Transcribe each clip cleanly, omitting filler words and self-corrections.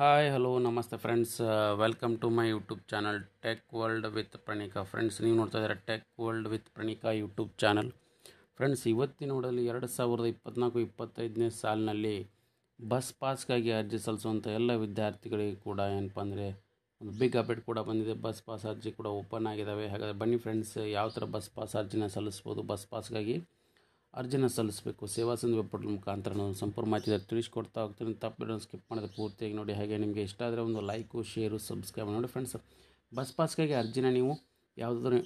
Hi hello ನಮಸ್ತೆ friends, welcome to my YouTube channel tech world with Praneeka. Friends, ನೀವು ನೋಡ್ತಾ ಇದ್ದಾರೆ tech world with Praneeka YouTube channel. Friends, ಇವತ್ತಿನ ನೋಡಲ್ಲಿ 2024-25ನೇ ಸಾಲಿನಲ್ಲಿ ಬಸ್ ಪಾಸ್ಗಾಗಿ ಅರ್ಜಿ ಸಲ್ಲಿಸುವಂಥ ಎಲ್ಲ ವಿದ್ಯಾರ್ಥಿಗಳಿಗೆ ಕೂಡ ಏನಪ್ಪ ಅಂದರೆ ಒಂದು ಬಿಗ್ ಅಪ್ಡೇಟ್ ಕೂಡ ಬಂದಿದೆ. ಬಸ್ ಪಾಸ್ ಅರ್ಜಿ ಕೂಡ ಓಪನ್ ಆಗಿದ್ದಾವೆ. ಹಾಗಾದರೆ ಬನ್ನಿ ಫ್ರೆಂಡ್ಸ್, ಯಾವ ಥರ ಬಸ್ ಪಾಸ್ ಅರ್ಜಿನ ಸಲ್ಲಿಸ್ಬೋದು, ಬಸ್ ಪಾಸ್ಗಾಗಿ ಅರ್ಜಿನ ಸಲ್ಲಿಸಬೇಕು ಸೇವಾ ಸಿಂಧು ವೆಬ್ ಪೋರ್ಟಲ್ ಮುಖಾಂತರ ನಾನು ಸಂಪೂರ್ಣ ಮಾಹಿತಿ ತಿಳಿಸ್ಕೊಡ್ತಾ ಹೋಗ್ತೀನಿ. ತಪ್ಪು ಸ್ಕಿಪ್ ಮಾಡೋದು ಪೂರ್ತಿಯಾಗಿ ನೋಡಿ. ಹಾಗೆ ನಿಮಗೆ ಇಷ್ಟ ಆದರೆ ಒಂದು ಲೈಕು, ಶೇರು, ಸಬ್ಸ್ಕ್ರೈಬ್ ನೋಡಿ. ಫ್ರೆಂಡ್ಸ್, ಬಸ್ ಪಾಸ್ಗಾಗಿ ಅರ್ಜಿನ ನೀವು ಯಾವುದಾದ್ರೂ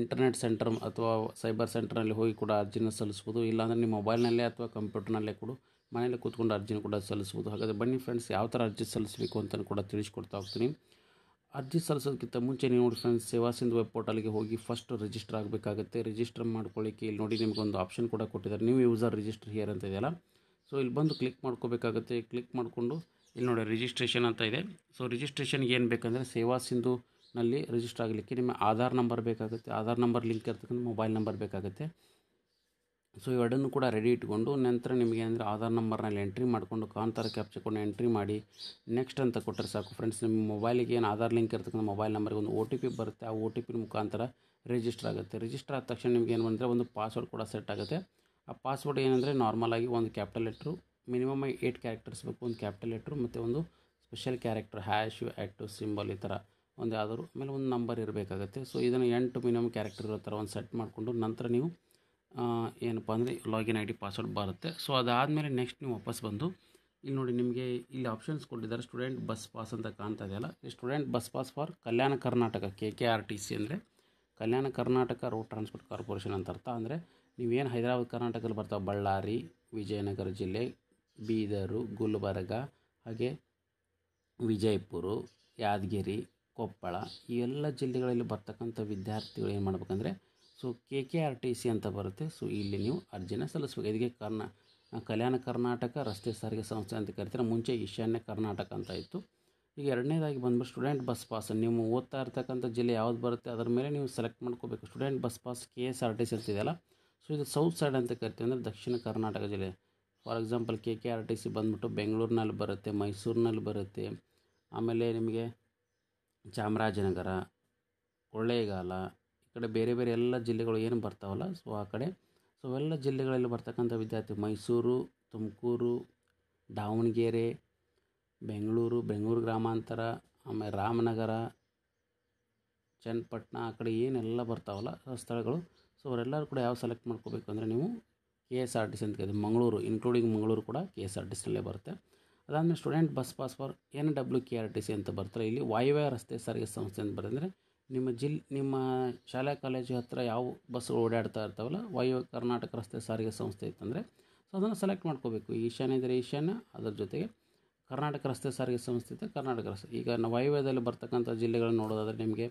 ಇಂಟರ್ನೆಟ್ ಸೆಂಟರ್ ಅಥವಾ ಸೈಬರ್ ಸೆಂಟರ್ನಲ್ಲಿ ಹೋಗಿ ಕೂಡ ಅರ್ಜಿನ ಸಲ್ಲಿಸ್ಬೋದು. ಇಲ್ಲಾಂದರೆ ನಿಮ್ಮ ಮೊಬೈಲ್ನಲ್ಲೇ ಅಥವಾ ಕಂಪ್ಯೂಟರ್ನಲ್ಲೇ ಕೂಡ ಮನೆಯಲ್ಲೇ ಕೂತ್ಕೊಂಡು ಅರ್ಜಿನ ಕೂಡ ಸಲ್ಲಿಸ್ಬೋದು. ಹಾಗಾದರೆ ಬನ್ನಿ ಫ್ರೆಂಡ್ಸ್, ಯಾವ ಥರ ಅರ್ಜಿ ಸಲ್ಲಿಸಬೇಕು ಅಂತ ಕೂಡ ತಿಳಿಸ್ಕೊಡ್ತಾ ಹೋಗ್ತೀನಿ. ಅರ್ಜಿ ಸಲ್ಲಿಸೋದಕ್ಕಿಂತ ಮುಂಚೆ ನೀವು ನೋಡಿ ಫ್ರೆಂಡ್ಸ್, ಸೇವಾ ಸಿಂಧು ವೆಬ್ ಪೋರ್ಟಲ್ಗೆ ಹೋಗಿ ಫಸ್ಟ್ ರಿಜಿಸ್ಟರ್ ಆಗಬೇಕಾಗುತ್ತೆ. ರಿಜಿಸ್ಟರ್ ಮಾಡ್ಕೊಳ್ಳಿಕ್ಕೆ ಇಲ್ಲಿ ನೋಡಿ ನಿಮಗೊಂದು ಆಪ್ಷನ್ ಕೂಡ ಕೊಟ್ಟಿದ್ದಾರೆ, ನ್ಯೂ ಯೂಸರ್ ರಿಜಿಸ್ಟರ್ ಹಿಯರ್ ಅಂತ ಇದೆಯಲ್ಲ. ಸೊ ಇಲ್ಲಿ ಬಂದು ಕ್ಲಿಕ್ ಮಾಡ್ಕೋಬೇಕಾಗುತ್ತೆ. ಕ್ಲಿಕ್ ಮಾಡಿಕೊಂಡು ಇಲ್ಲಿ ನೋಡಿ ರಿಜಿಸ್ಟ್ರೇಷನ್ ಅಂತ ಇದೆ. ಸೊ ರಿಜಿಸ್ಟ್ರೇಷನ್ಗೆ ಏನು ಬೇಕಂದರೆ ಸೇವಾ ಸಿಂಧುನಲ್ಲಿ ರಿಜಿಸ್ಟರ್ ಆಗಲಿಕ್ಕೆ ನಿಮ್ಮ ಆಧಾರ್ ನಂಬರ್ ಬೇಕಾಗುತ್ತೆ. ಆಧಾರ್ ನಂಬರ್ ಲಿಂಕ್ ಇರ್ತಕ್ಕಂಥ ಮೊಬೈಲ್ ನಂಬರ್ ಬೇಕಾಗುತ್ತೆ. ಸೊ ಇವೆರಡನ್ನು ಕೂಡ ರೆಡಿ ಇಟ್ಕೊಂಡು ನಂತರ ನಿಮಗೆ ಅಂದರೆ ಆಧಾರ್ ನಂಬರ್ನಲ್ಲಿ ಎಂಟ್ರಿ ಮಾಡಿಕೊಂಡು ಕಾಂತಾರ ಕ್ಯಾಪ್ಚರ್ಕೊಂಡು ಎಂಟ್ರಿ ಮಾಡಿ ನೆಕ್ಸ್ಟ್ ಅಂತ ಕೊಟ್ಟರೆ ಸಾಕು. ಫ್ರೆಂಡ್ಸ್, ನಿಮ್ಮ ಮೊಬೈಲಿಗೆ ಏನು ಆಧಾರ್ ಲಿಂಕ್ ಇರ್ತಕ್ಕಂಥ ಮೊಬೈಲ್ ನಂಬರ್ಗೆ ಒಂದು OTP ಬರುತ್ತೆ. ಆ OTP ಮುಖಾಂತರ ರಿಜಿಸ್ಟರ್ ಆಗುತ್ತೆ. ರಿಜಿಸ್ಟರ್ ಆದ ತಕ್ಷಣ ನಿಮ್ಗೆ ಏನು ಬಂದರೆ ಒಂದು ಪಾಸ್ವರ್ಡ್ ಕೂಡ ಸೆಟ್ ಆಗುತ್ತೆ. ಆ ಪಾಸ್ವರ್ಡ್ ಏನಂದರೆ ನಾರ್ಮಲಾಗಿ ಒಂದು ಕ್ಯಾಪಿಟಲ್ ಲೆಟ್ರು, ಮಿನಿಮಮ್ 8 ಕ್ಯಾರೆಕ್ಟರ್ಸ್ ಬೇಕು. ಒಂದು ಕ್ಯಾಪಿಟಲ್ ಲೆಟ್ರು ಮತ್ತು ಒಂದು ಸ್ಪೆಷಲ್ ಕ್ಯಾರೆಕ್ಟರ್ #@ ಸಿಂಬಲ್ ಈ ಥರ ಒಂದು ಯಾವ್ದಾದ್ರು ಆಮೇಲೆ ಒಂದು ನಂಬರ್ ಇರಬೇಕಾಗುತ್ತೆ. ಸೊ ಇದನ್ನು 8 ಮಿನಿಮಮ್ ಕ್ಯಾರೆಕ್ಟರ್ ಇರೋ ಥರ ಒಂದು ಸೆಟ್ ಮಾಡಿಕೊಂಡು ನಂತರ ನೀವು ಏನಪ್ಪ ಅಂದರೆ ಲಾಗಿನ್ ID ಪಾಸ್ವರ್ಡ್ ಬರುತ್ತೆ. ಸೊ ಅದಾದಮೇಲೆ ನೆಕ್ಸ್ಟ್ ನೀವು ವಾಪಸ್ ಬಂದು ಇಲ್ಲಿ ನೋಡಿ ನಿಮಗೆ ಇಲ್ಲಿ ಆಪ್ಷನ್ಸ್ ಕೊಟ್ಟಿದ್ದಾರೆ. ಸ್ಟೂಡೆಂಟ್ ಬಸ್ ಪಾಸ್ ಅಂತ ಕಾಣ್ತಾ ಇದೆಯಲ್ಲ, ಈ student bus pass for Kalyana Karnataka KKRTC ಅಂದರೆ Kalyana Karnataka road transport corporation ಅಂತ ಅರ್ಥ. ಅಂದರೆ ನೀವೇನು ಹೈದರಾಬಾದ್ ಕರ್ನಾಟಕದಲ್ಲಿ ಬರ್ತಾವೆ, ಬಳ್ಳಾರಿ, ವಿಜಯನಗರ ಜಿಲ್ಲೆ, ಬೀದರು, ಗುಲ್ಬರ್ಗ, ಹಾಗೆ ವಿಜಯಪುರ, ಯಾದಗಿರಿ, ಕೊಪ್ಪಳ ಈ ಎಲ್ಲ ಜಿಲ್ಲೆಗಳಲ್ಲಿ ಬರ್ತಕ್ಕಂಥ ವಿದ್ಯಾರ್ಥಿಗಳು ಏನು ಮಾಡ್ಬೇಕಂದ್ರೆ ಸೊ KKRTC ಅಂತ ಬರುತ್ತೆ. ಸೊ ಇಲ್ಲಿ ನೀವು ಅರ್ಜಿನ ಸಲ್ಲಿಸಬೇಕು. ಇದಕ್ಕೆ ಕಲ್ಯಾಣ ಕರ್ನಾಟಕ ರಸ್ತೆ ಸಾರಿಗೆ ಸಂಸ್ಥೆ ಅಂತ ಕರಿತಾರೆ. ಮುಂಚೆ ಈಶಾನ್ಯ ಕರ್ನಾಟಕ ಅಂತ ಇತ್ತು. ಈಗ ಎರಡನೇದಾಗಿ ಬಂದ್ಬಿಟ್ಟು ಸ್ಟೂಡೆಂಟ್ ಬಸ್ ಪಾಸ್. ನೀವು ಓದ್ತಾ ಇರ್ತಕ್ಕಂಥ ಜಿಲ್ಲೆ ಯಾವ್ದು ಬರುತ್ತೆ ಅದರ ಮೇಲೆ ನೀವು ಸೆಲೆಕ್ಟ್ ಮಾಡ್ಕೋಬೇಕು. ಸ್ಟೂಡೆಂಟ್ ಬಸ್ ಪಾಸ್ KSRTC ಅಂತಿದೆಯಲ್ಲ, ಸೊ ಇದು ಸೌತ್ ಸೈಡ್ ಅಂತ ಕರಿತೀವಿ, ಅಂದರೆ ದಕ್ಷಿಣ ಕರ್ನಾಟಕ ಜಿಲ್ಲೆ. ಫಾರ್ ಎಕ್ಸಾಂಪಲ್ KKRTC ಬಂದ್ಬಿಟ್ಟು ಬೆಂಗಳೂರಿನಲ್ಲಿ ಬರುತ್ತೆ, ಮೈಸೂರಿನಲ್ಲಿ ಬರುತ್ತೆ, ಆಮೇಲೆ ನಿಮಗೆ ಚಾಮರಾಜನಗರ, ಕೊಳ್ಳೇಗಾಲ ಈ ಕಡೆ ಬೇರೆ ಬೇರೆ ಎಲ್ಲ ಜಿಲ್ಲೆಗಳು ಏನು ಬರ್ತಾವಲ್ಲ, ಸೊ ಆ ಕಡೆ ಸೊ ಎಲ್ಲ ಜಿಲ್ಲೆಗಳಲ್ಲಿ ಬರ್ತಕ್ಕಂಥ ವಿದ್ಯಾರ್ಥಿ ಮೈಸೂರು, ತುಮಕೂರು, ದಾವಣಗೆರೆ, ಬೆಂಗಳೂರು ಗ್ರಾಮಾಂತರ, ಆಮೇಲೆ ರಾಮನಗರ, ಚನ್ನಪಟ್ಟಣ ಆ ಕಡೆ ಏನೆಲ್ಲ ಬರ್ತಾವಲ್ಲ ಸ್ಥಳಗಳು, ಸೊ ಅವರೆಲ್ಲರೂ ಕೂಡ ಯಾವ ಸೆಲೆಕ್ಟ್ ಮಾಡ್ಕೋಬೇಕು ಅಂದರೆ ನೀವು KSRTC ಅಂತ ಕರೀತೀವಿ. ಮಂಗಳೂರು ಇನ್ಕ್ಲೂಡಿಂಗ್ ಮಂಗಳೂರು ಕೂಡ KSRTCನಲ್ಲೇ ಬರುತ್ತೆ. ಅದಾದಮೇಲೆ student bus pass for NWKRTC ಅಂತ ಬರ್ತಾರೆ. ಇಲ್ಲಿ ವಾಯುವ್ಯ ರಸ್ತೆ ಸಾರಿಗೆ ಸಂಸ್ಥೆ ಅಂತ ಬರುತ್ತೆ. ಅಂದರೆ ನಿಮ್ಮ ಶಾಲಾ ಕಾಲೇಜು ಹತ್ತಿರ ಯಾವ ಬಸ್ಗಳು ಓಡಾಡ್ತಾ ಇರ್ತಾವಲ್ಲ, ವಾಯುವ್ಯ ಕರ್ನಾಟಕ ರಸ್ತೆ ಸಾರಿಗೆ ಸಂಸ್ಥೆ ಇತ್ತಂದರೆ ಸೊ ಅದನ್ನು ಸೆಲೆಕ್ಟ್ ಮಾಡ್ಕೋಬೇಕು. ಈಶಾನ್ಯ ಇದ್ದರೆ ಈಶಾನ್ಯ, ಅದರ ಜೊತೆಗೆ ಕರ್ನಾಟಕ ರಸ್ತೆ ಸಾರಿಗೆ ಸಂಸ್ಥೆ ಇದ್ದರೆ ಕರ್ನಾಟಕ ರಸ್ತೆ. ಈಗ ನಾವು ವಾಯುವ್ಯದಲ್ಲಿ ಬರ್ತಕ್ಕಂಥ ಜಿಲ್ಲೆಗಳನ್ನು ನೋಡೋದಾದರೆ ನಿಮಗೆ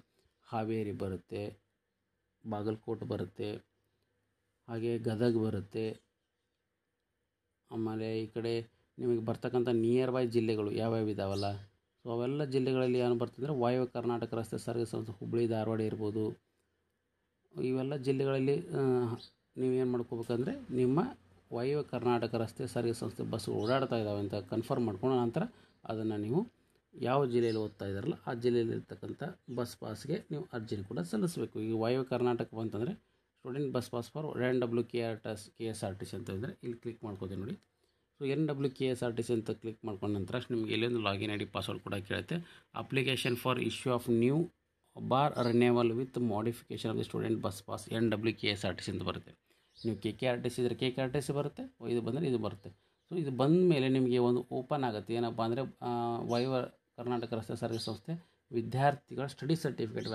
ಹಾವೇರಿ ಬರುತ್ತೆ, ಬಾಗಲಕೋಟೆ ಬರುತ್ತೆ, ಹಾಗೆ ಗದಗ ಬರುತ್ತೆ. ಆಮೇಲೆ ಈ ಕಡೆ ನಿಮಗೆ ಬರ್ತಕ್ಕಂಥ ನಿಯರ್ ಬೈ ಜಿಲ್ಲೆಗಳು ಯಾವ್ಯಾವ ಇದಾವಲ್ಲ, ಸೊ ಅವೆಲ್ಲ ಜಿಲ್ಲೆಗಳಲ್ಲಿ ಏನು ಬರ್ತಂದರೆ ವಾಯುವ್ಯ ಕರ್ನಾಟಕ ರಸ್ತೆ ಸಾರಿಗೆ ಸಂಸ್ಥೆ, ಹುಬ್ಬಳ್ಳಿ ಧಾರವಾಡ ಇರ್ಬೋದು. ಇವೆಲ್ಲ ಜಿಲ್ಲೆಗಳಲ್ಲಿ ನೀವೇನು ಮಾಡ್ಕೋಬೇಕಂದ್ರೆ ನಿಮ್ಮ ವಾಯುವ್ಯ ಕರ್ನಾಟಕ ರಸ್ತೆ ಸಾರಿಗೆ ಸಂಸ್ಥೆ ಬಸ್ಗಳು ಓಡಾಡ್ತಾ ಇದ್ದಾವೆ ಅಂತ ಕನ್ಫರ್ಮ್ ಮಾಡ್ಕೊಂಡು ನಂತರ ಅದನ್ನು ನೀವು ಯಾವ ಜಿಲ್ಲೆಯಲ್ಲಿ ಓದ್ತಾ ಇದ್ದಾರಲ್ಲ ಆ ಜಿಲ್ಲೆಯಲ್ಲಿರ್ತಕ್ಕಂಥ ಬಸ್ ಪಾಸ್ಗೆ ನೀವು ಅರ್ಜಿನ ಕೂಡ ಸಲ್ಲಿಸಬೇಕು. ಈಗ ವಾಯುವ್ಯ ಕರ್ನಾಟಕ ಬಂತಂದರೆ student bus pass for NWKSRTC ಅಂತ ಇದ್ದರೆ ಇಲ್ಲಿ ಕ್ಲಿಕ್ ಮಾಡ್ಕೋತೀವಿ ನೋಡಿ. ಸೊ NWKSRTC ಅಂತ ಕ್ಲಿಕ್ ಮಾಡ್ಕೊಂಡ ನಂತರ ನಿಮಗೆ ಇಲ್ಲೊಂದು ಲಾಗಿನ್ ID ಪಾಸ್ವರ್ಡ್ ಕೂಡ ಕೇಳುತ್ತೆ. Application for issue of new bar renewal with modification of the student bus pass NWKSRTC ಅಂತ ಬರುತ್ತೆ. ನೀವು KKRTC ಇದ್ದರೆ KKRTC ಬರುತ್ತೆ, ಇದು ಬಂದರೆ ಇದು ಬರುತ್ತೆ. ಸೊ ಇದು ಬಂದ ಮೇಲೆ ನಿಮಗೆ ಒಂದು ಓಪನ್ ಆಗುತ್ತೆ. ಏನಪ್ಪ ಅಂದರೆ ವಾಯುವ್ಯ ಕರ್ನಾಟಕ ರಸ್ತೆ ಸಾರಿಗೆ ಸಂಸ್ಥೆ ವಿದ್ಯಾರ್ಥಿಗಳ ಸ್ಟಡಿ ಸರ್ಟಿಫಿಕೇಟ್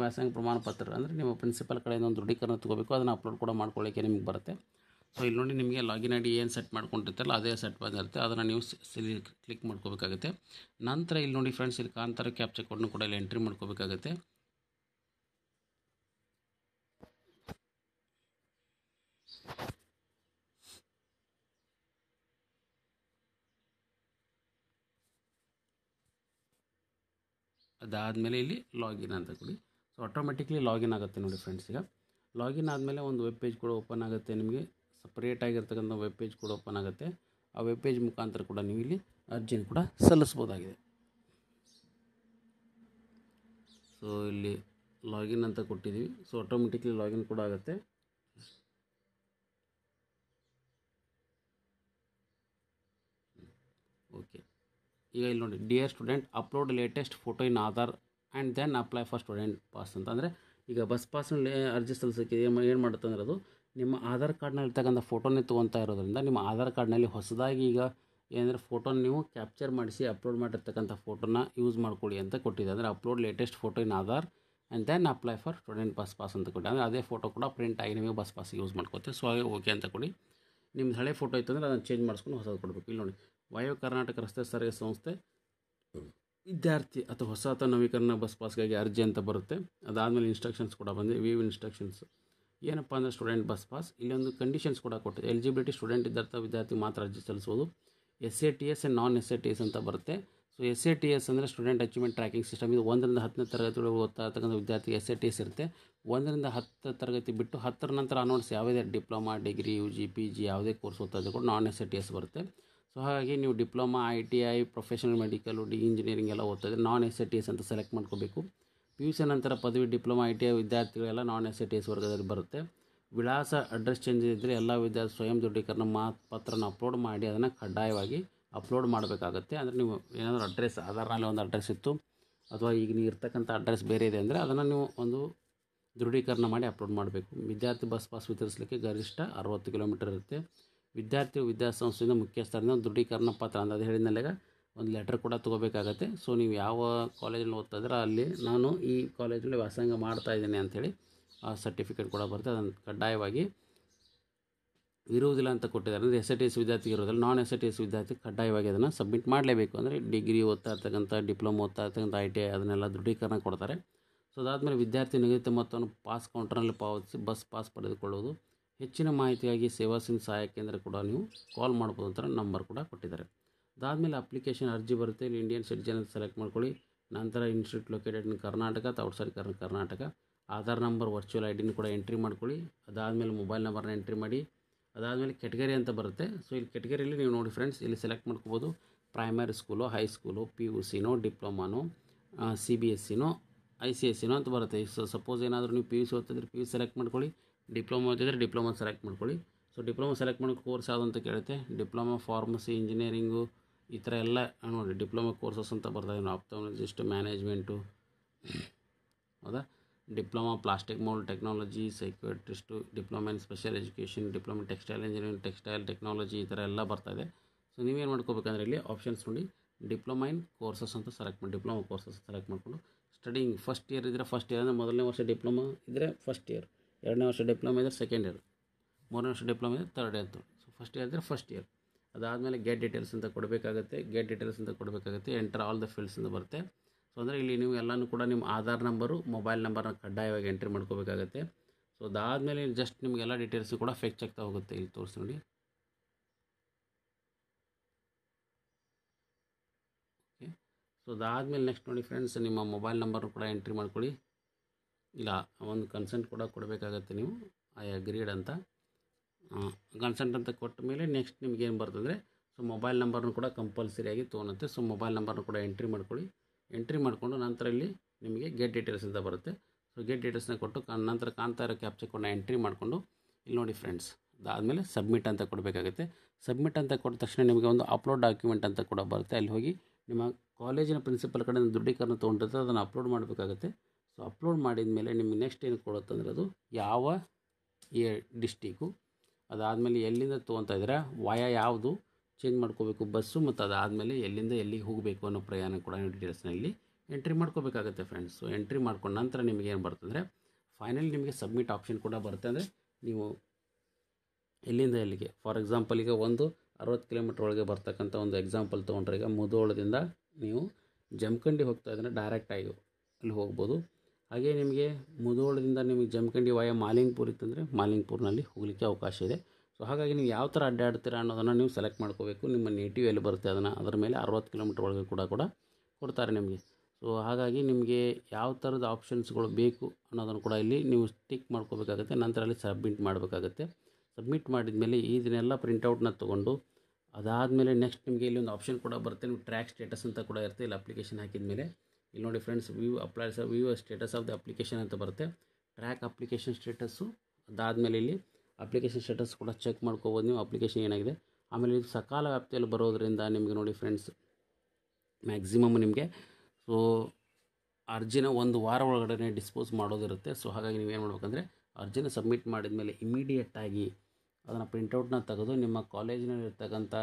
ವ್ಯಾಸಂಗ ಪ್ರಮಾಣ ಪತ್ರ, ಅಂದರೆ ನಿಮ್ಮ ಪ್ರಿನ್ಸಿಪಲ್ ಕಡೆಯಿಂದ ಒಂದು ದೃಢೀಕರಣ ತೊಗೋಬೇಕು. ಅದನ್ನು ಅಪ್ಲೋಡ್ ಕೂಡ ಮಾಡ್ಕೊಳ್ಳೋಕ್ಕೆ ನಿಮಗೆ ಬರುತ್ತೆ. ಸೊ ಇಲ್ಲಿ ನೋಡಿ ನಿಮಗೆ ಲಾಗಿನ್ ID ಏನು ಸೆಟ್ ಮಾಡ್ಕೊಂಡಿರ್ತಲ್ಲ ಅದೇ ಸೆಟ್ ಬಂದಿರುತ್ತೆ. ಅದನ್ನು ನೀವು ಕ್ಲಿಕ್ ಮಾಡ್ಕೋಬೇಕಾಗುತ್ತೆ. ನಂತರ ಇಲ್ಲಿ ನೋಡಿ ಫ್ರೆಂಡ್ಸ್, ಇಲ್ಲಿ ಕಾಂತಾರ ಕ್ಯಾಪ್ಚರ್ ಕೋಡ್ನು ಕೂಡ ಇಲ್ಲಿ ಎಂಟ್ರಿ ಮಾಡ್ಕೋಬೇಕಾಗುತ್ತೆ. ಅದಾದಮೇಲೆ ಇಲ್ಲಿ ಲಾಗಿನ್ ಅಂತ ಕೊಡಿ. ಸೊ ಆಟೋಮೆಟಿಕ್ಲಿ ಲಾಗಿನ್ ಆಗುತ್ತೆ ನೋಡಿ ಫ್ರೆಂಡ್ಸ್. ಈಗ ಲಾಗಿನ್ ಆದಮೇಲೆ ಒಂದು ವೆಬ್ ಪೇಜ್ ಕೂಡ ಓಪನ್ ಆಗುತ್ತೆ. ನಿಮಗೆ ಸಪ್ರೇಟಾಗಿರ್ತಕ್ಕಂಥ ವೆಬ್ ಪೇಜ್ ಕೂಡ ಓಪನ್ ಆಗುತ್ತೆ. ಆ ವೆಬ್ ಪೇಜ್ ಮುಖಾಂತರ ಕೂಡ ನೀವು ಇಲ್ಲಿ ಅರ್ಜಿಯನ್ನು ಕೂಡ ಸಲ್ಲಿಸ್ಬೋದಾಗಿದೆ. ಸೊ ಇಲ್ಲಿ ಲಾಗಿನ್ ಅಂತ ಕೊಟ್ಟಿದ್ದೀವಿ. ಸೊ ಆಟೋಮೆಟಿಕ್ಲಿ ಲಾಗಿನ್ ಕೂಡ ಆಗುತ್ತೆ. ಓಕೆ, ಈಗ ಇಲ್ಲಿ ನೋಡಿ, dear student, upload latest photo in Aadhaar and then apply for student pass ಅಂತಂದರೆ, ಈಗ ಬಸ್ ಪಾಸ್ನಲ್ಲಿ ಅರ್ಜಿ ಸಲ್ಲಿಸೋಕ್ಕೆ ಏನು ಮಾಡುತ್ತೆ ಅಂದರೆ ಅದು ನಿಮ್ಮ ಆಧಾರ್ ಕಾರ್ಡ್ನಲ್ಲಿ ಇರ್ತಕ್ಕಂಥ ಫೋಟೋನೇ ತೊಗೊತಾ ಇರೋದ್ರಿಂದ ನಿಮ್ಮ ಆಧಾರ್ ಕಾರ್ಡ್ನಲ್ಲಿ ಹೊಸದಾಗಿ ಈಗ ಏನಂದರೆ ಫೋಟೋನ ನೀವು ಕ್ಯಾಪ್ಚರ್ ಮಾಡಿಸಿ ಅಪ್ಲೋಡ್ ಮಾಡಿರ್ತಕ್ಕಂಥ ಫೋಟೋನ ಯೂಸ್ ಮಾಡ್ಕೊಳ್ಳಿ ಅಂತ ಕೊಟ್ಟಿದೆ. ಅಂದರೆ upload latest photo in Aadhaar and then apply for student pass ಅಂತ ಕೊಟ್ಟು, ಅಂದರೆ ಅದೇ ಫೋಟೋ ಕೂಡ ಪ್ರಿಂಟ್ ಆಗಿ ನಿಮಗೆ ಬಸ್ ಪಾಸ್ ಯೂಸ್ ಮಾಡ್ಕೋತೆ. ಸೊ ಹಾಗೆ ಓಕೆ ಅಂತ ಕೊಡಿ. ನಿಮ್ದು ಹಳೆ ಫೋಟೋ ಇತ್ತು ಅಂದರೆ ಅದನ್ನು ಚೇಂಜ್ ಮಾಡಿಸ್ಕೊಂಡು ಹೊಸದು ಕೊಡಬೇಕು. ಇಲ್ಲಿ ನೋಡಿ, ವಾಯು ಕರ್ನಾಟಕ ರಸ್ತೆ ಸಾರಿಗೆ ಸಂಸ್ಥೆ ವಿದ್ಯಾರ್ಥಿ ಅಥವಾ ಹೊಸ ಅಥವಾ ನವೀಕರಣ ಬಸ್ ಪಾಸ್ಗಾಗಿ ಅರ್ಜಿ ಅಂತ ಬರುತ್ತೆ. ಅದಾದಮೇಲೆ ಇನ್ಸ್ಟ್ರಕ್ಷನ್ಸ್ ಕೂಡ ಬಂದಿದೆ. ವ್ಯೂ ಇನ್ಸ್ಟ್ರಕ್ಷನ್ಸ್ ಏನಪ್ಪ ಅಂದರೆ ಸ್ಟೂಡೆಂಟ್ ಬಸ್ ಪಾಸ್, ಇಲ್ಲೊಂದು ಕಂಡೀಷನ್ಸ್ ಕೂಡ ಕೊಟ್ಟಿದೆ. ಎಲಿಜಿಬಿಲಿಟಿ ಸ್ಟೂಡೆಂಟ್ ಇದ್ದಂಥ ವಿದ್ಯಾರ್ಥಿ ಮಾತ್ರ ಅರ್ಜಿ ಸಲ್ಲಿಸ್ಬೋದು. SATS ಆ್ಯಂಡ್ ನಾನ್ SATS ಅಂತ ಬರುತ್ತೆ. ಸೊ SATS ಅಂದರೆ ಸ್ಟೂಡೆಂಟ್ ಅಚೀವ್ಮೆಂಟ್ ಟ್ರ್ಯಾಕಿಂಗ್ ಸಿಸ್ಟಮ್. ಇದು 1ರಿಂದ 10ನೇ ತರಗತಿಗಳು ಓದ್ತಾ ಇರ್ತಕ್ಕಂಥ ವಿದ್ಯಾರ್ಥಿಗೆ SATS ಇರುತ್ತೆ. 1ರಿಂದ 10 ತರಗತಿ ಬಿಟ್ಟು 10ರ ನಂತರ ಅನೌನ್ಸ್ ಯಾವುದೇ ಡಿಪ್ಲೊಮಾ, ಡಿಗ್ರಿ, UG, PG ಯಾವುದೇ ಕೋರ್ಸ್ ಓದ್ತಾ ಇದ್ದರೂ ಕೂಡ ನಾನ್ SATS ಬರುತ್ತೆ. ಸೊ ಹಾಗಾಗಿ ನೀವು diploma, ITI, professional medical, engineering ಎಲ್ಲ ಓದ್ತಾ ಇದ್ದರೆ ನಾನ್ SATS ಅಂತ ಸೆಲೆಕ್ಟ್ ಮಾಡ್ಕೋಬೇಕು. PUC ನಂತರ ಪದವಿ, ಡಿಪ್ಲೊಮಾ, ITI ವಿದ್ಯಾರ್ಥಿಗಳೆಲ್ಲ ನಾನ್ SATS ವರ್ಗದಲ್ಲಿ ಬರುತ್ತೆ. ವಿಳಾಸ ಅಡ್ರೆಸ್ ಚೇಂಜ್ ಇದ್ದರೆ ಎಲ್ಲ ವಿದ್ಯಾರ್ಥಿ ಸ್ವಯಂ ದೃಢೀಕರಣ ಪತ್ರನ ಅಪ್ಲೋಡ್ ಮಾಡಿ ಅದನ್ನು ಕಡ್ಡಾಯವಾಗಿ ಅಪ್ಲೋಡ್ ಮಾಡಬೇಕಾಗತ್ತೆ. ಅಂದರೆ ನೀವು ಏನಾದರೂ ಅಡ್ರೆಸ್ ಆಧಾರ್ನಲ್ಲಿ ಒಂದು ಅಡ್ರೆಸ್ ಇತ್ತು ಅಥವಾ ಈಗ ನೀವು ಇರ್ತಕ್ಕಂಥ ಅಡ್ರೆಸ್ ಬೇರೆ ಇದೆ ಅಂದರೆ ಅದನ್ನು ನೀವು ಒಂದು ದೃಢೀಕರಣ ಮಾಡಿ ಅಪ್ಲೋಡ್ ಮಾಡಬೇಕು. ವಿದ್ಯಾರ್ಥಿ ಬಸ್ ಪಾಸ್ ವಿತರಿಸಲಿಕ್ಕೆ ಗರಿಷ್ಠ 60 ಕಿಲೋಮೀಟರ್ ಇರುತ್ತೆ. ವಿದ್ಯಾರ್ಥಿ ವಿದ್ಯಾಸಂಸ್ಥೆಯಿಂದ ಮುಖ್ಯಸ್ಥರಿಂದ ದೃಢೀಕರಣ ಪತ್ರ ಅಂತ ಅದು ಹೇಳಿದ್ಮೇಲೆ ಒಂದು ಲೆಟರ್ ಕೂಡ ತೊಗೋಬೇಕಾಗತ್ತೆ. ಸೊ ನೀವು ಯಾವ ಕಾಲೇಜಲ್ಲಿ ಓದ್ತಾ ಇದ್ರೆ ಅಲ್ಲಿ ನಾನು ಈ ಕಾಲೇಜಲ್ಲಿ ವ್ಯಾಸಂಗ ಮಾಡ್ತಾಯಿದ್ದೀನಿ ಅಂಥೇಳಿ ಆ ಸರ್ಟಿಫಿಕೇಟ್ ಕೂಡ ಬರುತ್ತೆ. ಅದನ್ನು ಕಡ್ಡಾಯವಾಗಿ ಇರುವುದಿಲ್ಲ ಅಂತ ಕೊಟ್ಟಿದ್ದಾರೆ. ಅಂದರೆ SATS ವಿದ್ಯಾರ್ಥಿಗೆ ಇರೋದಿಲ್ಲ, ನಾನ್ SATS ವಿದ್ಯಾರ್ಥಿ ಕಡ್ಡಾಯವಾಗಿ ಅದನ್ನು ಸಬ್ಮಿಟ್ ಮಾಡಲೇಬೇಕು. ಅಂದರೆ ಡಿಗ್ರಿ ಓದ್ತಾ ಇರ್ತಕ್ಕಂಥ, ಡಿಪ್ಲೊಮಾ ಓದ್ತಾ ಇರ್ತಕ್ಕಂಥ, ITI ಅದನ್ನೆಲ್ಲ ದೃಢೀಕರಣ ಕೊಡ್ತಾರೆ. ಸೊ ಅದಾದಮೇಲೆ ವಿದ್ಯಾರ್ಥಿ ನಿಗದಿತ ಮೊತ್ತವನ್ನು ಪಾಸ್ ಕೌಂಟರ್ನಲ್ಲಿ ಪಾವತಿಸಿ ಬಸ್ ಪಾಸ್ ಪಡೆದುಕೊಳ್ಳುವುದು. ಹೆಚ್ಚಿನ ಮಾಹಿತಿಗಾಗಿ ಸೇವಾ ಸಿಂಧು ಸಹಾಯ ಕೇಂದ್ರ ಕೂಡ ನೀವು ಕಾಲ್ ಮಾಡ್ಬೋದು ಅಂತ ನಂಬರ್ ಕೂಡ ಕೊಟ್ಟಿದ್ದಾರೆ. ಅದಾದಮೇಲೆ ಅಪ್ಲಿಕೇಶನ್ ಅರ್ಜಿ ಬರುತ್ತೆ. ಇಲ್ಲಿ ಇಂಡಿಯನ್ ಸಿಟಿಜನ್ ಅಂತ ಸೆಲೆಕ್ಟ್ ಮಾಡ್ಕೊಳ್ಳಿ. ನಂತರ ಇನ್ಸ್ಟಿಟ್ಯೂಟ್ ಲೊಕೇಟೆಡ್ ಇನ್ ಕರ್ನಾಟಕ ಅಥವಾ outside Karnataka. Aadhaar number, virtual ID ಕೂಡ ಎಂಟ್ರಿ ಮಾಡ್ಕೊಳ್ಳಿ. ಅದಾದಮೇಲೆ ಮೊಬೈಲ್ ನಂಬರ್ನ ಎಂಟ್ರಿ ಮಾಡಿ. ಅದಾದಮೇಲೆ ಕೆಟಗರಿ ಅಂತ ಬರುತ್ತೆ. ಸೊ ಇಲ್ಲಿ ಕೆಟಗರಿಯಲ್ಲಿ ನೀವು ನೋಡಿ ಫ್ರೆಂಡ್ಸ್, ಇಲ್ಲಿ ಸೆಲೆಕ್ಟ್ ಮಾಡ್ಕೋಬೋದು. ಪ್ರೈಮರಿ ಸ್ಕೂಲು, ಹೈಸ್ಕೂಲು, PUCನೋ, ಡಿಪ್ಲೊಮಾನೋ, CBSEನೋ, ICSEನೋ ಅಂತ ಬರುತ್ತೆ. ಸೊ ಸಪೋಸ್ ಏನಾದರೂ ನೀವು PUC ಓದ್ತಿದ್ರೆ PUC ಸೆಲೆಕ್ಟ್ ಮಾಡ್ಕೊಳ್ಳಿ. ಡಿಪ್ಲೊಮಾ ಓದಿದ್ರೆ ಡಿಪ್ಲೊಮಾ ಸೆಲೆಕ್ಟ್ ಮಾಡ್ಕೊಳ್ಳಿ. ಸೊ ಡಿಪ್ಲೊಮಾ ಸೆಲೆಕ್ಟ್ ಮಾಡೋ ಕೋರ್ಸ್ ಯಾವುದು ಅಂತ ಕೇಳುತ್ತೆ. ಡಿಪ್ಲೊಮಾ, ಫಾರ್ಮಸಿ, ಇಂಜಿನಿಯರಿಂಗು ಈ ಥರ ಎಲ್ಲ ನೋಡಿ ಡಿಪ್ಲೊಮಾ ಕೋರ್ಸಸ್ ಅಂತ ಬರ್ತಾಯಿದೆ. ಆಪ್ಥಾಲಜಿಸ್ಟ್, ಮ್ಯಾನೇಜ್ಮೆಂಟು, ಹೌದಾ, diploma plastic mould technology, psychiatrist, diploma in special education, diploma textile engineering, textile technology ಈ ಥರ ಎಲ್ಲ ಬರ್ತಾಯಿದೆ. ಸೊ ನೀವೇನು ಮಾಡ್ಕೋಬೇಕಂದ್ರೆ ಇಲ್ಲಿ ಆಪ್ಷನ್ಸ್ ನೋಡಿ, ಡಿಪ್ಲೊಮಾ ಇನ್ ಕೋರ್ಸಸ್ ಅಂತ ಸೆಲೆಕ್ಟ್ ಮಾಡಿ. ಡಿಪ್ಲೊಮಾ ಕೋರ್ಸಸ್ ಸೆಲೆಕ್ಟ್ ಮಾಡಿಕೊಂಡು ಸ್ಟಡಿಂಗ್ ಫಸ್ಟ್ ಇಯರ್ ಇದ್ದರೆ ಫಸ್ಟ್ ಇಯರ್ ಅಂದರೆ ಮೊದಲನೇ ವರ್ಷ ಡಿಪ್ಲೊಮಾ ಇದ್ದರೆ ಫಸ್ಟ್ ಇಯರ್, ಎರಡನೇ ವರ್ಷ ಡಿಪ್ಲೊಮಾ ಇದ್ದರೆ ಸೆಕೆಂಡ್ ಇಯರ್, ಮೂರನೇ ವರ್ಷ ಡಿಪ್ಲೊಮಾ ಇದ್ದರೆ third year. So first year ಇದ್ದರೆ ಫಸ್ಟ್ ಇಯರ್. ಅದಾದಮೇಲೆ ಗೆಟ್ ಡೀಟೇಲ್ಸ್ ಅಂತ ಕೊಡಬೇಕಾಗುತ್ತೆ. ಎಂಟರ್ ಆಲ್ ದ ಫೀಲ್ಡ್ಸ್ ಅಂತ ಬರುತ್ತೆ. ಸೊ ಅಂದರೆ ಇಲ್ಲಿ ನೀವು ಎಲ್ಲನೂ ಕೂಡ ನಿಮ್ಮ ಆಧಾರ್ ನಂಬರು, ಮೊಬೈಲ್ ನಂಬರ್ನ ಕಡ್ಡಾಯವಾಗಿ ಎಂಟ್ರಿ ಮಾಡ್ಕೋಬೇಕಾಗತ್ತೆ. ಸೊ ಅದಾದಮೇಲೆ ಜಸ್ಟ್ ನಿಮಗೆಲ್ಲ ಡೀಟೇಲ್ಸು ಕೂಡ ಫೆಚ್ ಆಗ್ತಾ ಹೋಗುತ್ತೆ. ಇಲ್ಲಿ ತೋರಿಸಿ ನೋಡಿ. ಓಕೆ, ಸೊ ಅದಾದಮೇಲೆ ನೆಕ್ಸ್ಟ್ ನೋಡಿ ಫ್ರೆಂಡ್ಸ್, ನಿಮ್ಮ ಮೊಬೈಲ್ ನಂಬರ್ನು ಕೂಡ ಎಂಟ್ರಿ ಮಾಡ್ಕೊಳ್ಳಿ. ಇಲ್ಲ ಒಂದು ಕನ್ಸೆಂಟ್ ಕೂಡ ಕೊಡಬೇಕಾಗತ್ತೆ ನೀವು, ಐ ಅಗ್ರೀಡ್ ಅಂತ. ಕನ್ಸೆಂಟ್ ಅಂತ ಕೊಟ್ಟ ಮೇಲೆ ನೆಕ್ಸ್ಟ್ ನಿಮಗೇನು ಬರ್ತಂದರೆ, ಸೊ ಮೊಬೈಲ್ ನಂಬರ್ನು ಕೂಡ ಕಂಪಲ್ಸರಿಯಾಗಿ ತೊಗೊಳುತ್ತೆ. ಸೊ ಮೊಬೈಲ್ ನಂಬರ್ನು ಕೂಡ ಎಂಟ್ರಿ ಮಾಡ್ಕೊಳ್ಳಿ. ಎಂಟ್ರಿ ಮಾಡಿಕೊಂಡು ನಂತರ ಇಲ್ಲಿ ನಿಮಗೆ ಗೆಟ್ ಡೀಟೇಲ್ಸ್ ಅಂತ ಬರುತ್ತೆ. ಸೊ ಗೆಟ್ ಡೀಟೇಲ್ಸ್ನ ಕೊಟ್ಟು ನಂತರ ಕಾಣ್ತಾ ಇರೋ ಕ್ಯಾಪ್ಚರ್ ಕೋಡ್ನ ಎಂಟ್ರಿ ಮಾಡಿಕೊಂಡು ಇಲ್ಲಿ ನೋಡಿ ಫ್ರೆಂಡ್ಸ್, ಅದಾದಮೇಲೆ ಸಬ್ಮಿಟ್ ಅಂತ ಕೊಡಬೇಕಾಗುತ್ತೆ. ಸಬ್ಮಿಟ್ ಅಂತ ಕೊಟ್ಟ ತಕ್ಷಣ ನಿಮಗೆ ಒಂದು ಅಪ್ಲೋಡ್ ಡಾಕ್ಯುಮೆಂಟ್ ಅಂತ ಕೂಡ ಬರುತ್ತೆ. ಅಲ್ಲಿ ಹೋಗಿ ನಿಮ್ಮ ಕಾಲೇಜಿನ ಪ್ರಿನ್ಸಿಪಲ್ ಕಡೆಯಿಂದ ದೃಢೀಕರಣ ತೊಗೊಂಡಿರ್ತದೆ, ಅದನ್ನು ಅಪ್ಲೋಡ್ ಮಾಡಬೇಕಾಗುತ್ತೆ. ಸೊ ಅಪ್ಲೋಡ್ ಮಾಡಿದ ಮೇಲೆ ನಿಮಗೆ ನೆಕ್ಸ್ಟ್ ಏನು ಕೊಡುತ್ತಂದರೆ ಅದು ಯಾವ ಡಿಸ್ಟಿಕ್ಕು, ಅದಾದಮೇಲೆ ಎಲ್ಲಿಂದ ತೊಗೊತಾ ಇದ್ದೀರಾ, ವಾಯ ಯಾವುದು ಚೇಂಜ್ ಮಾಡ್ಕೋಬೇಕು ಬಸ್ಸು, ಮತ್ತು ಅದಾದಮೇಲೆ ಎಲ್ಲಿಂದ ಎಲ್ಲಿಗೆ ಹೋಗಬೇಕು ಅನ್ನೋ ಪ್ರಯಾಣ ಕೂಡ ಡೀಟೇಲ್ಸ್ನಲ್ಲಿ ಎಂಟ್ರಿ ಮಾಡ್ಕೋಬೇಕಾಗುತ್ತೆ ಫ್ರೆಂಡ್ಸ್. ಸೊ ಎಂಟ್ರಿ ಮಾಡ್ಕೊಂಡು ನಂತರ ನಿಮಗೆ ಏನು ಬರ್ತಂದರೆ ಫೈನಲಿ ನಿಮಗೆ ಸಬ್ಮಿಟ್ ಆಪ್ಷನ್ ಕೂಡ ಬರುತ್ತೆ. ಅಂದರೆ ನೀವು ಎಲ್ಲಿಂದ ಎಲ್ಲಿಗೆ, ಫಾರ್ ಎಕ್ಸಾಂಪಲ್ ಈಗ ಒಂದು 60 ಕಿಲೋಮೀಟ್ರ್ ಒಳಗೆ ಬರ್ತಕ್ಕಂಥ ಒಂದು ಎಕ್ಸಾಂಪಲ್ ತೊಗೊಂಡ್ರೆ, ಈಗ ಮುಧೋಳದಿಂದ ನೀವು ಜಮಖಂಡಿ ಹೋಗ್ತಾ ಇದ್ದರೆ ಡೈರೆಕ್ಟಾಗಿ ಅಲ್ಲಿ ಹೋಗ್ಬೋದು. ಹಾಗೆ ನಿಮಗೆ ಮುಧೋಳದಿಂದ ನಿಮಗೆ ಜಮಖಂಡಿ ವಾಯ ಮಾಲಿಂಗ್ಪುರ್ ಇತ್ತಂದರೆ ಮಾಲಿಂಗ್ಪುರ್ನಲ್ಲಿ ಹೋಗಲಿಕ್ಕೆ ಅವಕಾಶ ಇದೆ. ಸೊ ಹಾಗಾಗಿ ನೀವು ಯಾವ ಥರ ಅಡ್ಡಾಡ್ತೀರಾ ಅನ್ನೋದನ್ನು ನೀವು ಸೆಲೆಕ್ಟ್ ಮಾಡ್ಕೋಬೇಕು. ನಿಮ್ಮ ನೇಟಿವ್ ಎಲ್ಲಿ ಬರುತ್ತೆ ಅದರ ಮೇಲೆ 60 ಕಿಲೋಮೀಟ್ರ್ ಒಳಗೆ ಕೂಡ ಕೊಡ್ತಾರೆ ನಿಮಗೆ. ಸೊ ಹಾಗಾಗಿ ನಿಮಗೆ ಯಾವ ಥರದ ಆಪ್ಷನ್ಸ್ಗಳು ಬೇಕು ಅನ್ನೋದನ್ನು ಕೂಡ ಇಲ್ಲಿ ನೀವು ಟಿಕ್ ಮಾಡ್ಕೋಬೇಕಾಗುತ್ತೆ. ನಂತರ ಅಲ್ಲಿ ಸಬ್ಮಿಟ್ ಮಾಡಬೇಕಾಗುತ್ತೆ. ಸಬ್ಮಿಟ್ ಮಾಡಿದ ಮೇಲೆ ಇದನ್ನೆಲ್ಲ ಪ್ರಿಂಟೌಟ್ನ ತೊಗೊಂಡು ಅದಾದಮೇಲೆ ನೆಕ್ಸ್ಟ್ ನಿಮಗೆ ಇಲ್ಲಿ ಒಂದು ಆಪ್ಷನ್ ಕೂಡ ಬರುತ್ತೆ, ನೀವು ಟ್ರ್ಯಾಕ್ ಸ್ಟೇಟಸ್ ಅಂತ ಕೂಡ ಇರುತ್ತೆ. ಇಲ್ಲಿ ಅಪ್ಲಿಕೇಶನ್ ಹಾಕಿದ ಮೇಲೆ ಇಲ್ಲಿ ನೋಡಿ friends, view status of the application ಅಂತ ಬರುತ್ತೆ. Track application status. ಅದಾದಮೇಲೆ ಇಲ್ಲಿ ಅಪ್ಲಿಕೇಶನ್ ಸ್ಟೇಟಸ್ ಕೂಡ ಚೆಕ್ ಮಾಡ್ಕೋಬೋದು ನೀವು, ಅಪ್ಲಿಕೇಶನ್ ಏನಾಗಿದೆ. ಆಮೇಲೆ ಇದು ಸಕಾಲ ವ್ಯಾಪ್ತಿಯಲ್ಲಿ ಬರೋದರಿಂದ ನಿಮಗೆ ನೋಡಿ ಫ್ರೆಂಡ್ಸ್, ಮ್ಯಾಕ್ಸಿಮಮ್ ನಿಮಗೆ ಸೊ ಅರ್ಜಿನ 1 ವಾರ ಒಳಗಡೆ ಡಿಸ್ಪೋಸ್ ಮಾಡೋದಿರುತ್ತೆ. ಸೊ ಹಾಗಾಗಿ ನೀವೇನು ಮಾಡ್ಬೇಕಂದ್ರೆ ಅರ್ಜಿನ ಸಬ್ಮಿಟ್ ಮಾಡಿದ ಮೇಲೆ ಇಮಿಡಿಯೇಟಾಗಿ ಅದನ್ನು ಪ್ರಿಂಟೌಟ್ನ ತೆಗೆದು ನಿಮ್ಮ ಕಾಲೇಜಿನಲ್ಲಿರ್ತಕ್ಕಂಥ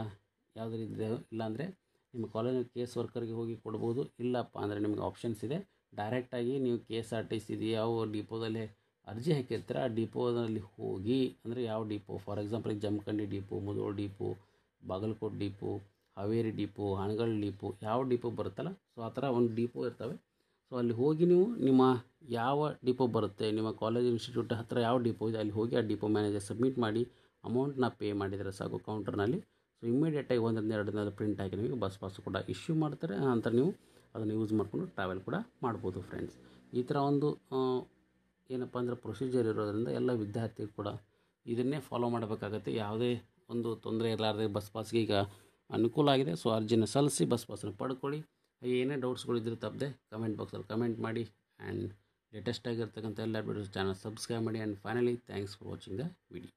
ಯಾವುದೇ ರೀತಿ, ಇಲ್ಲಾಂದರೆ ನಿಮ್ಮ ಕಾಲೇಜಿನ ಕೇಸ್ ವರ್ಕರ್ಗೆ ಹೋಗಿ ಕೊಡ್ಬೋದು. ಇಲ್ಲಪ್ಪ ಅಂದರೆ ನಿಮಗೆ ಆಪ್ಷನ್ಸ್ ಇದೆ, ಡೈರೆಕ್ಟಾಗಿ ನೀವು KSRTC ಯಾವ ಡಿಪೋದಲ್ಲಿ ಅರ್ಜಿ ಹಾಕಿರ್ತೀರ ಆ ಡಿಪೋದಲ್ಲಿ ಹೋಗಿ, ಅಂದರೆ ಯಾವ depot, for example Jamkhandi depot, Mudhol depot, Bagalkote depot, Haveri depot, Hangal depot, ಯಾವ ಡಿಪೋ ಬರುತ್ತಲ್ಲ, ಸೊ ಆ ಥರ ಒಂದು ಡಿಪೋ ಇರ್ತವೆ. ಸೊ ಅಲ್ಲಿ ಹೋಗಿ ನೀವು ನಿಮ್ಮ ಯಾವ ಡಿಪೋ ಬರುತ್ತೆ, ನಿಮ್ಮ ಕಾಲೇಜ್ ಇನ್ಸ್ಟಿಟ್ಯೂಟ್ ಹತ್ತಿರ ಯಾವ ಡಿಪೋ ಇದೆ ಅಲ್ಲಿ ಹೋಗಿ ಆ ಡಿಪೋ ಮ್ಯಾನೇಜರ್ ಸಬ್ಮಿಟ್ ಮಾಡಿ ಅಮೌಂಟ್ನ ಪೇ ಮಾಡಿದರೆ ಸಾಕು ಕೌಂಟರ್ನಲ್ಲಿ. ಸೊ ಇಮ್ಮಿಡಿಯೇಟಾಗಿ 1 ರಿಂದ 2 ದಿನದ ಪ್ರಿಂಟ್ ಆಗಿ ನಿಮಗೆ ಬಸ್ ಪಾಸ್ ಕೂಡ ಇಶ್ಯೂ ಮಾಡ್ತಾರೆ. ನಂತರ ನೀವು ಅದನ್ನು ಯೂಸ್ ಮಾಡಿಕೊಂಡು ಟ್ರಾವೆಲ್ ಕೂಡ ಮಾಡ್ಬೋದು ಫ್ರೆಂಡ್ಸ್. ಈ ಥರ ಒಂದು ಏನಪ್ಪ ಅಂದರೆ ಪ್ರೊಸೀಜರ್ ಇರೋದರಿಂದ ಎಲ್ಲ ವಿದ್ಯಾರ್ಥಿಗಳು ಕೂಡ ಇದನ್ನೇ ಫಾಲೋ ಮಾಡಬೇಕಾಗತ್ತೆ. ಯಾವುದೇ ಒಂದು ತೊಂದರೆ ಇರಲಾರ್ದೆ ಬಸ್ ಪಾಸ್ಗೆ ಈಗ ಅನುಕೂಲ ಆಗಿದೆ. ಸೊ ಅರ್ಜಿನ ಸಲ್ಲಿಸಿ ಬಸ್ ಪಾಸನ್ನು ಪಡ್ಕೊಳ್ಳಿ. ಏನೇ ಡೌಟ್ಸ್ಗಳಿದ್ದರೆ ತಪ್ಪದೆ ಕಮೆಂಟ್ ಬಾಕ್ಸಲ್ಲಿ ಕಮೆಂಟ್ ಮಾಡಿ. ಆ್ಯಂಡ್ ಲೇಟೆಸ್ಟ್ ಆಗಿರ್ತಕ್ಕಂಥ ಎಲ್ಲ ವಿಡಿಯೋಸ್ ಚಾನಲ್ ಸಬ್ಸ್ಕ್ರೈಬ್ ಮಾಡಿ. And finally thanks for watching the video.